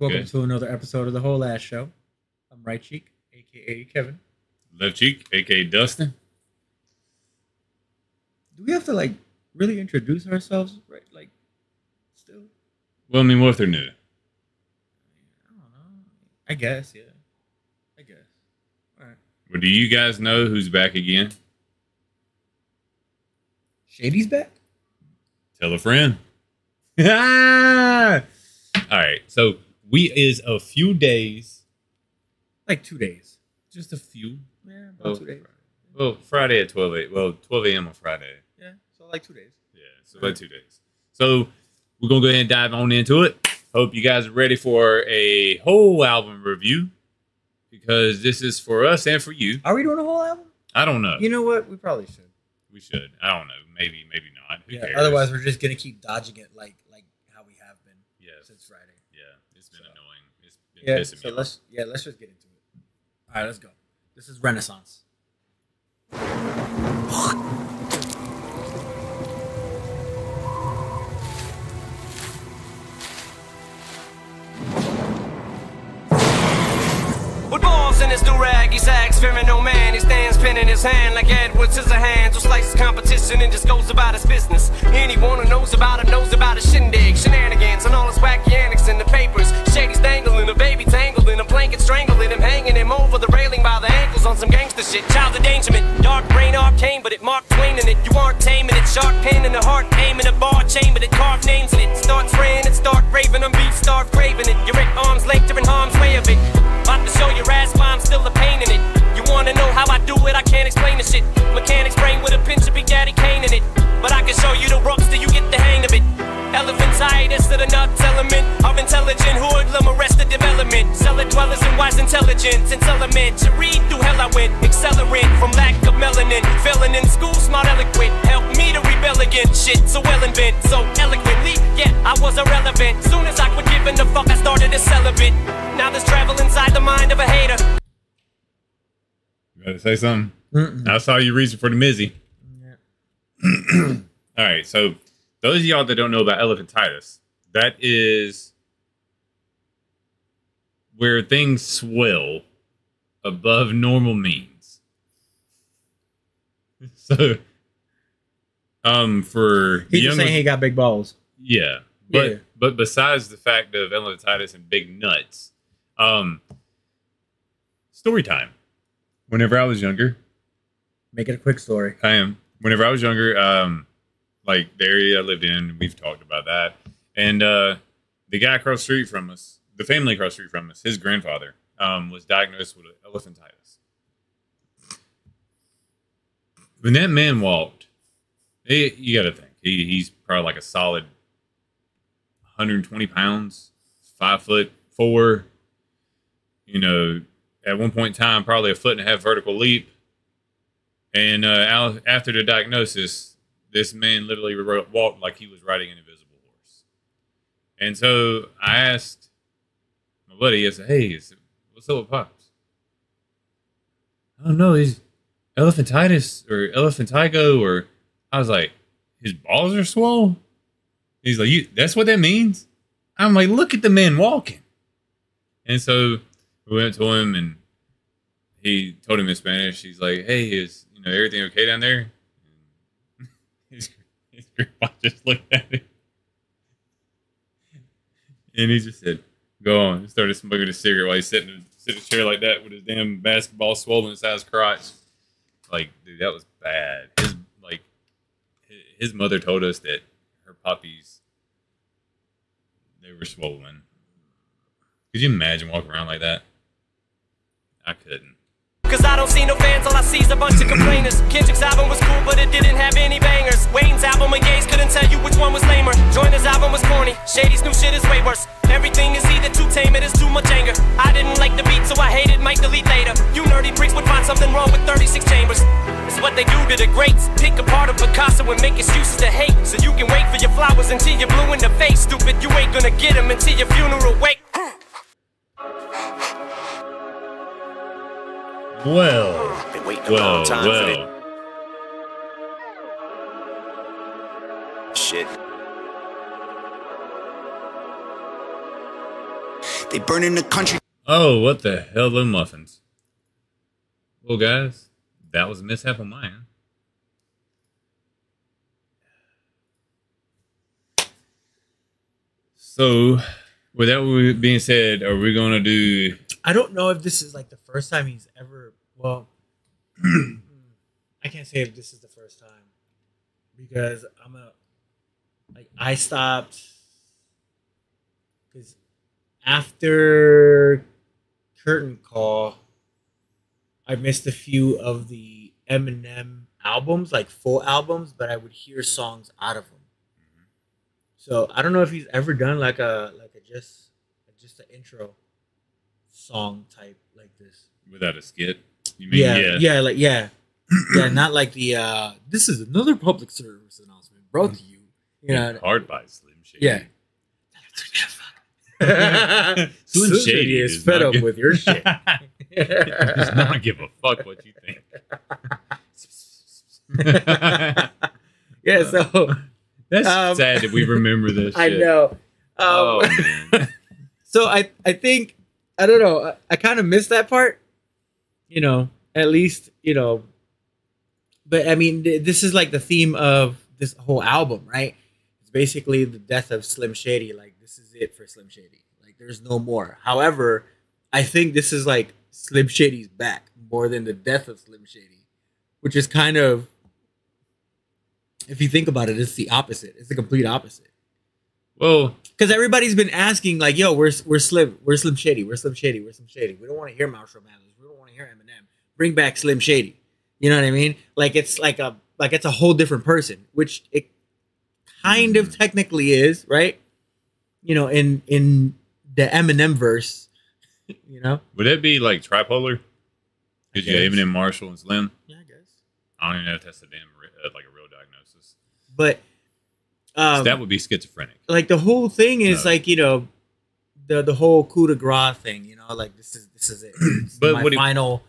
Welcome Good. to another episode of the Whole Ass Show. I'm Right Cheek, aka Kevin. Left cheek, aka Dustin. Do we have to really introduce ourselves? Right, still? Well, I mean, what if they're new? I don't know. I guess, yeah. I guess. All right. Well, do you guys know who's back again? Shady's back. Tell a friend. All right, so we is a few days. Like 2 days. Just a few. Yeah, about 2 days. Well, Friday at 12 a.m. Well, 12 a.m. on Friday. Yeah, so like 2 days. Yeah, so about 2 days. So we're going to go ahead and dive on into it. Hope you guys are ready for a whole album review because this is for us and for you. Are we doing a whole album? I don't know. You know what? We probably should. We should. I don't know. Maybe not. Who cares? Otherwise, we're just going to keep dodging it like how we have been since Friday. Yeah, it's been annoying. It's been pissing me off. Let's just get into it. All right, let's go. This is Renaissance. With balls in his do-rag, he sags, fearing no man. He stands pen in his hand like Edward Scissorhands, who slices competition and just goes about his business. Anyone who knows about his shindig, shenanigans, and all his wacky antics in the papers. Shady's dangling, a baby tangled in a blanket, strangling him, hanging him over the railing by the ankles on some gangster shit. Child endangerment, dark brain arcane, but it Mark Twain in it. You aren't taming it, sharp pain in the heart, aiming a bar chamber that carved names in it. Start spraying it, start raving them beats, start craving it. You're at arm's length, you're in harm's way of it. About to show your ass why I'm still a pain in it. You wanna know how I do it? I can't explain the shit. Mechanics brain with a pinch of Big Daddy Kane in it. But I can show you the ropes till you get the hang of it. Elephantitis to the nuts element of intelligent hoodlum, arrested development. Cellar dwellers and wise intelligence. Intelligent to read through hell I went. Accelerant from lack of melanin. Failing in school, smart eloquent. Help me to rebel against shit so well invent. So eloquently, yeah, I was irrelevant. Soon as I quit giving a fuck, I started a celibate. Now there's travel inside the mind of a hater. You gotta say something? I saw you reaching for the Mizzy. Yeah. All right, so those of y'all that don't know about elephantitis, that is where things swell above normal means. So, for He's just saying he got big balls. yeah, but besides the fact of elephantitis and big nuts, story time. Whenever I was younger, Make it a quick story. I am. Whenever I was younger, like the area I lived in, we've talked about that. And the guy across the street from us, the family across the street from us, his grandfather was diagnosed with elephantitis. When that man walked, you got to think, he's probably like a solid 120 pounds, 5'4". You know, at one point in time, probably a 1.5 foot vertical leap. And after the diagnosis, this man literally walked like he was riding an invisible horse. And so I asked my buddy, I said, hey, what's up with Pops? I don't know, he's elephantitis or elephantigo, or I was like, his balls are swole? He's like, that's what that means? I'm like, look at the man walking. And so we went to him and he told him in Spanish, he's like, hey, is everything okay down there? And his grandpa just looked at him. And he just said, go on. And started smoking a cigarette while he's sitting in a chair like that with his damn basketball swollen inside his crotch. Like, dude, that was bad. His mother told us that her puppies, they were swollen. Could you imagine walking around like that? I couldn't. Cause I don't see no fans, all I see is a bunch of complainers. Kendrick's album was cool, but it didn't have any bangers. Wayne's album and Ye's couldn't tell you which one was lamer. Joyner's album was corny, Shady's new shit is way worse. Everything is either too tame, it is too much anger. I didn't like the beat, so I hated, might delete later. You nerdy pricks would find something wrong with 36 chambers. It's what they do to the greats. Pick apart a Picasso and make excuses to hate. So you can wait for your flowers until you're blue in the face. Stupid, you ain't gonna get them until your funeral wake. Been waiting a long time for it. Shit. They burning the country. Oh, what the hell, them muffins? Well, guys, that was a mishap on mine. So, with that being said, are we gonna do? I don't know if this is like the first time he's ever. Well, I can't say if this is the first time because I stopped because after Curtain Call, I missed a few of the Eminem albums, like full albums, but I would hear songs out of them. So I don't know if he's ever done like a just an intro song type like this Without a skit, you mean? yeah, not like the this is another public service announcement brought to you. You know, hard by Slim Shady. yeah. Slim Shady is fed up with your shit. Does not give a fuck what you think. Yeah, so that's sad that we remember this. I shit. know. Oh man. So I think I don't know. I kind of missed that part. You know, at least But I mean, this is like the theme of this whole album, right? It's basically the death of Slim Shady. Like this is it for Slim Shady. Like there's no more. However, I think this is like Slim Shady's back more than the death of Slim Shady, which is kind of, if you think about it, it's the opposite. It's the complete opposite. Well, because everybody's been asking, like, "Yo, where's Slim? Where's Slim Shady? Where's Slim Shady? Where's Slim Shady? We don't want to hear Marshall Mathers. We don't want to hear Eminem. Bring back Slim Shady." You know what I mean? Like it's it's a whole different person, which it kind of technically is, right? You know, in the Eminem verse, you know. would that be like tripolar? Because you got guess. Eminem, Marshall, and Slim. Yeah, I guess. I don't even know if that's a damn like a real diagnosis. But So that would be schizophrenic. like the whole thing is No. like, the whole coup de grace thing, like this is it. It's But my what do you- final,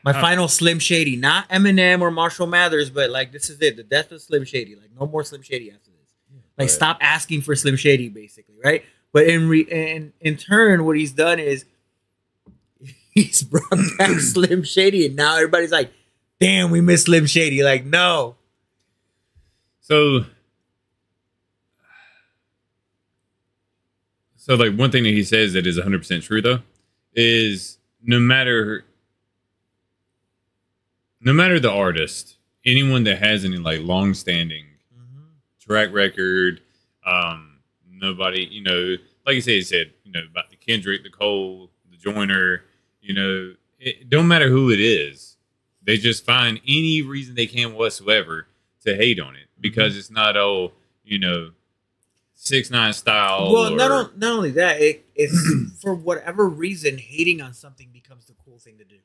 my final Slim Shady, not Eminem or Marshall Mathers, but like this is it, the death of Slim Shady. Like no more Slim Shady after this. Like Right. stop asking for Slim Shady, basically, right? But in turn, what he's done is he's brought back Slim Shady, and now everybody's like, "Damn, we miss Slim Shady." Like no, So like one thing that he says that is 100% true though is no matter the artist, anyone that has any like long-standing track record, nobody, like you said, he said, about the Kendrick, the Cole, the Joyner, it don't matter who it is, they just find any reason they can whatsoever to hate on it because it's not 6ix9ine style. well, or, not only that, it's for whatever reason, hating on something becomes the cool thing to do.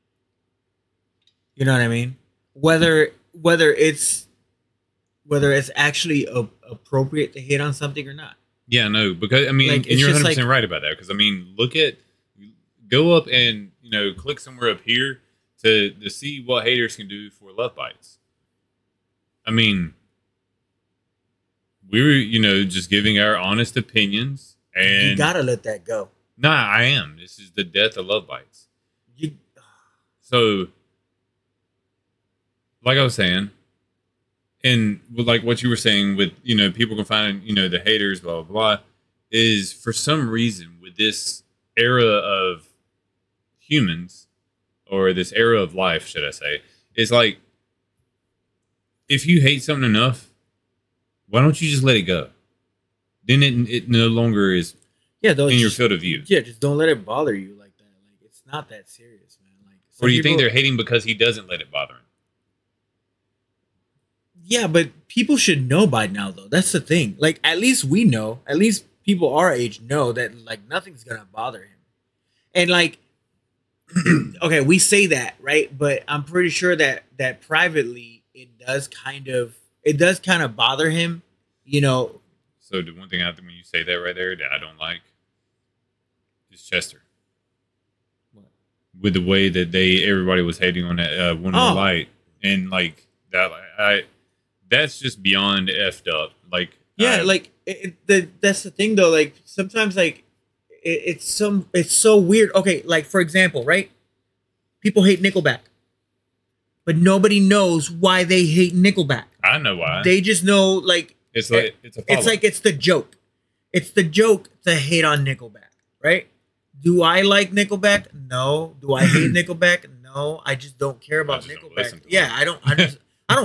You know what I mean? Whether it's actually appropriate to hate on something or not. Yeah, no, because I mean, Like, and it's you're just 100% like- right about that. Because I mean, go up and click somewhere up here to see what haters can do for love bites. I mean, we're just giving our honest opinions, and You gotta let that go. nah, I am. This is the death of love bites. You, So, like I was saying, and with like what you were saying with, people can find, the haters, blah, blah, blah, is for some reason with this era of humans, or this era of life, should I say, it's like, if you hate something enough, why don't you just let it go? Then it no longer is yeah, though, in your field of view. yeah, just don't let it bother you like that. Like it's not that serious, man. Like, some Or do you think people- they're hating because he doesn't let it bother him? Yeah, but people should know by now, though. That's the thing. Like, at least we know. At least people our age know that, like, nothing's gonna bother him. And like, okay, we say that, right? But I'm pretty sure that privately, it does kind of bother him. So the one thing I think when you say that right there that I don't like is Chester. What? With the way that everybody was hating on that One More Oh. Light, and like that, that's just beyond effed up. Like Yeah, like that's the thing, though. Like sometimes, like it's so weird. Okay, like for example, right? People hate Nickelback, but nobody knows why they hate Nickelback. I know why. They just know like it's like it's a it's like it's the joke. It's the joke to hate on Nickelback, right? Do I like Nickelback? No. Do I hate Nickelback? No. I just don't care about Nickelback. Yeah, I don't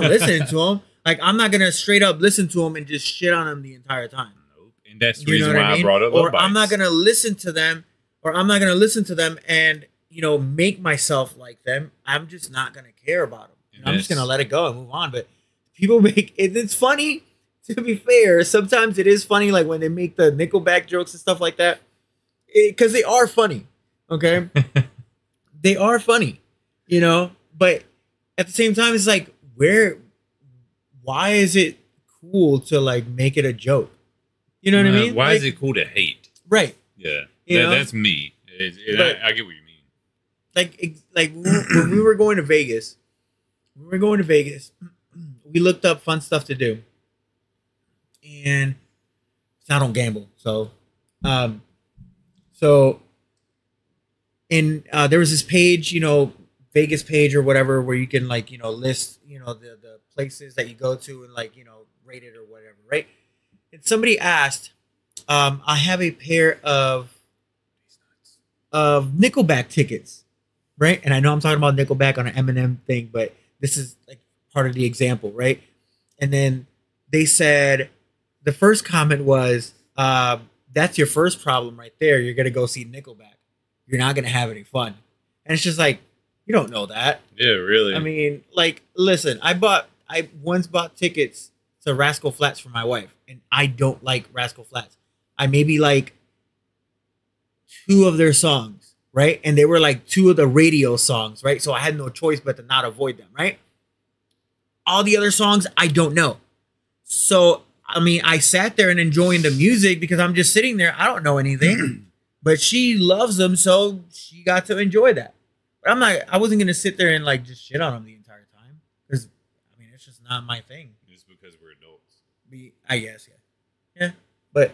listen to them. Like I'm not gonna straight up listen to them and just shit on them the entire time. Nope. And that's the reason why I brought up Or I'm not gonna listen to them, and make myself like them. I'm just not gonna care about them. I'm just gonna let it go and move on. But people make it. It's funny. To be fair, sometimes it is funny, like when they make the Nickelback jokes and stuff like that, because they are funny. Okay, they are funny, But at the same time, it's like, why is it cool to like make it a joke? You know what I mean? Why is it cool to hate? Right. Yeah, that's me. I get what you mean. Like when we were going to Vegas, we looked up fun stuff to do. And I don't gamble, so there was this page, Vegas page or whatever, where you can like list the places that you go to and like rate it or whatever, right? And somebody asked, I have a pair of Nickelback tickets, right? And I know I'm talking about Nickelback on an Eminem thing, but this is like part of the example, right? And then they said. The first comment was, that's your first problem right there. You're going to go see Nickelback. You're not going to have any fun. And it's just like, you don't know that. Yeah, really. I mean, like, listen, I once bought tickets to Rascal Flatts for my wife, and I don't like Rascal Flatts. I maybe like 2 of their songs, right? And they were like 2 of the radio songs, right? So I had no choice but to not avoid them, right? All the other songs, I don't know. So... I mean, I sat there and enjoying the music because I'm just sitting there. I don't know anything, but she loves them, so she got to enjoy that. But I wasn't gonna sit there and like just shit on them the entire time because I mean, it's just not my thing. Just because we're adults. I guess, yeah. But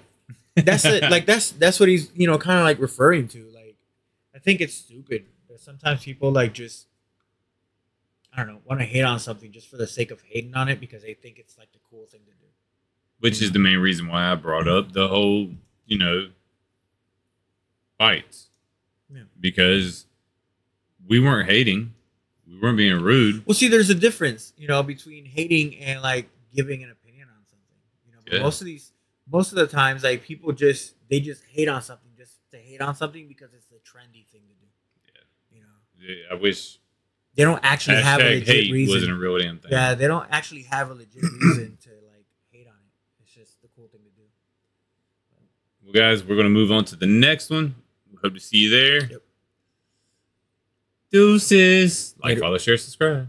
that's it. Like that's what he's kind of like referring to. Like, I think it's stupid that sometimes people like just I don't know want to hate on something just for the sake of hating on it because they think it's like the cool thing to do. Which is the main reason why I brought up the whole, fights. Yeah. Because we weren't hating. We weren't being rude. Well, see, there's a difference, between hating and, like, giving an opinion on something. But most of the times, like, people they just hate on something just to hate on something because it's the trendy thing to do. Yeah. I wish... They don't actually have a legit hate reason. Wasn't a real damn thing. Yeah, they don't actually have a legit reason to, like, hate on it. It's just the cool thing to do. Well, guys, we're going to move on to the next one. We hope to see you there. Yep. Deuces. Like, follow, share, subscribe.